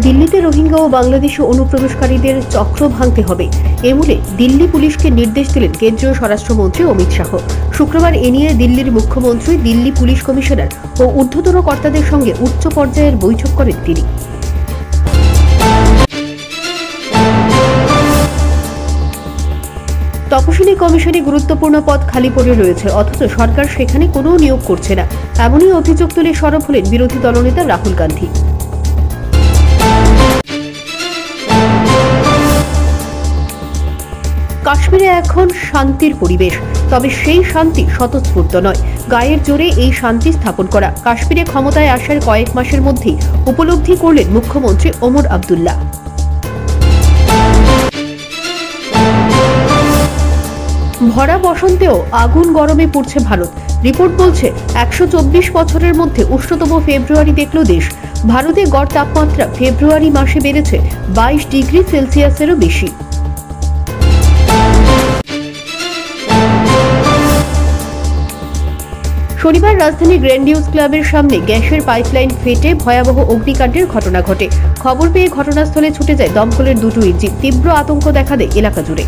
দিল্লিতে রোহিঙ্গা ও বাংলাদেশি অনুপ্রবেশকারীদের চক্র ভাঙতে হবে এমলে দিল্লি পুলিশকে নির্দেশ দিলেন কেন্দ্রীয় স্বরাষ্ট্রমন্ত্রী অমিত শাহ। শুক্রবার এ নিয়ে দিল্লির মুখ্যমন্ত্রী, দিল্লি পুলিশ কমিশনার ও ঊর্ধ্বতন কর্তাদের সঙ্গে উচ্চ পর্যায়ের বৈঠক করেন তিনি। তপশিলি কমিশনে গুরুত্বপূর্ণ পদ খালি পড়ে রয়েছে, অথচ সরকার সেখানে কোনো নিয়োগ করছে না, এমনই অভিযোগ তুলে সরব হলেন বিরোধী দলনেতা রাহুল গান্ধী। কাশ্মীরে এখন শান্তির পরিবেশ, তবে সেই শান্তি স্বতঃস্ফূর্ত নয়, গায়ের জোরে এই শান্তি স্থাপন করা কাশ্মীরে ক্ষমতায় আসার কয়েক মাসের মধ্যেই উপলব্ধি করলেন মুখ্যমন্ত্রী ওমর আবদুল্লাহ। ভরা বসন্তেও আগুন গরমে পুড়ছে ভারত। রিপোর্ট বলছে 124 বছরের মধ্যে উষ্ণতম ফেব্রুয়ারি দেখল দেশ। ভারতে গড় তাপমাত্রা ফেব্রুয়ারি মাসে বেড়েছে 22 ডিগ্রি সেলসিয়াসেরও বেশি। শনিবার রাজধানী গ্র্যান্ডিউস ক্লাবের সামনে গ্যাসের পাইপলাইন ফেটে ভয়াবহ অগ্নিকাণ্ডের ঘটনা ঘটে। খবর পেয়ে ঘটনাস্থলে ছুটে যায় দমকলের দুটো ইঞ্জিন। তীব্র আতঙ্ক দেখা দেয় এলাকা জুড়ে।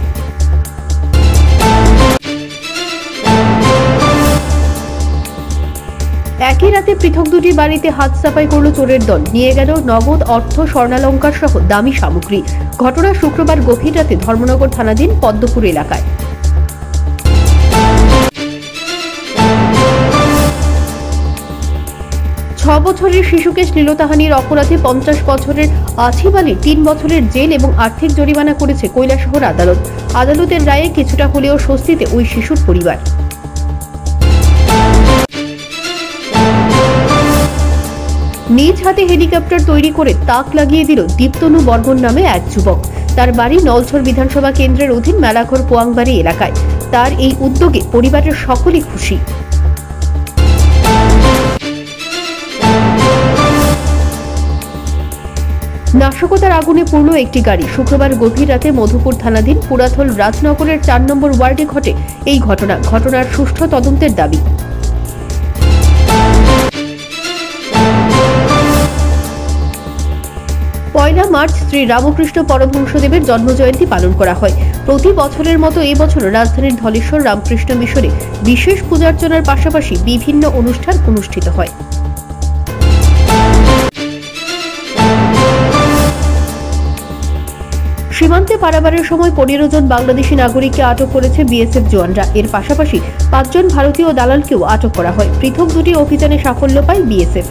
একই রাতে পৃথক দুটি বাড়িতে হাত সাফাই করল চোরের দল, নিয়ে গেল নগদ অর্থ, স্বর্ণালঙ্কার সহ দামি সামগ্রী। ঘটনা শুক্রবার গভীর রাতে ধর্মনগর থানাধীন পদ্মপুর এলাকায়। বছরের শিশুকে শ্লীলতাহানির অপরাধে 50 বছরের আছিফ আলী 3 বছরের জেল এবং আর্থিক জরিমানা করেছে কৈলাসহর আদালত। আদালতের রায়ে কিছুটা হলেও স্বস্তিতে ওই শিশুর পরিবার। নিজ হাতে হেলিকপ্টার তৈরি করে তাক লাগিয়ে দিল দীপ্তনু বর্মন নামে এক যুবক। তার বাড়ি নলছর বিধানসভা কেন্দ্রের অধীন মেলাঘর পোয়াংবাড়ি এলাকায়। তার এই উদ্যোগে পরিবারের সকলেই খুশি। নাশকতার আগুনে পুড়ল একটি গাড়ি। শুক্রবার গভীর রাতে মধুপুর থানাধীন পুরাথল রাজনগরের 4 নম্বর ওয়ার্ডে ঘটে এই ঘটনা। ঘটনার সুষ্ঠু তদন্তের দাবি। পয়লা মার্চ শ্রী রামকৃষ্ণ পরমহংসদেবের জন্মজয়ন্তী পালন করা হয়। প্রতি বছরের মতো এবছর রাজধানীর ধলেশ্বর রামকৃষ্ণ মিশনে বিশেষ পূজার্চনার পাশাপাশি বিভিন্ন অনুষ্ঠান অনুষ্ঠিত হয়। সীমান্তে পারাবারের সময় 15 জন বাংলাদেশি নাগরিককে আটক করেছে বিএসএফ জওয়ানরা। এর পাশাপাশি 5 জন ভারতীয় দালালকেও আটক করা হয়। পৃথক দুটি অভিযানে সাফল্য পায় বিএসএফ।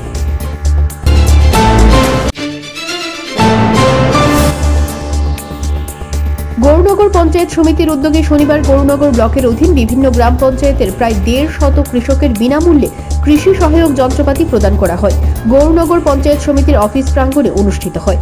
গৌরনগর পঞ্চায়েত সমিতির উদ্যোগে শনিবার গৌরনগর ব্লকের অধীন বিভিন্ন গ্রাম পঞ্চায়েতের প্রায় 150 কৃষকের বিনামূল্যে কৃষি সহায়ক যন্ত্রপাতি প্রদান করা হয়। গৌরনগর পঞ্চায়েত সমিতির অফিস প্রাঙ্গণে অনুষ্ঠিত হয়।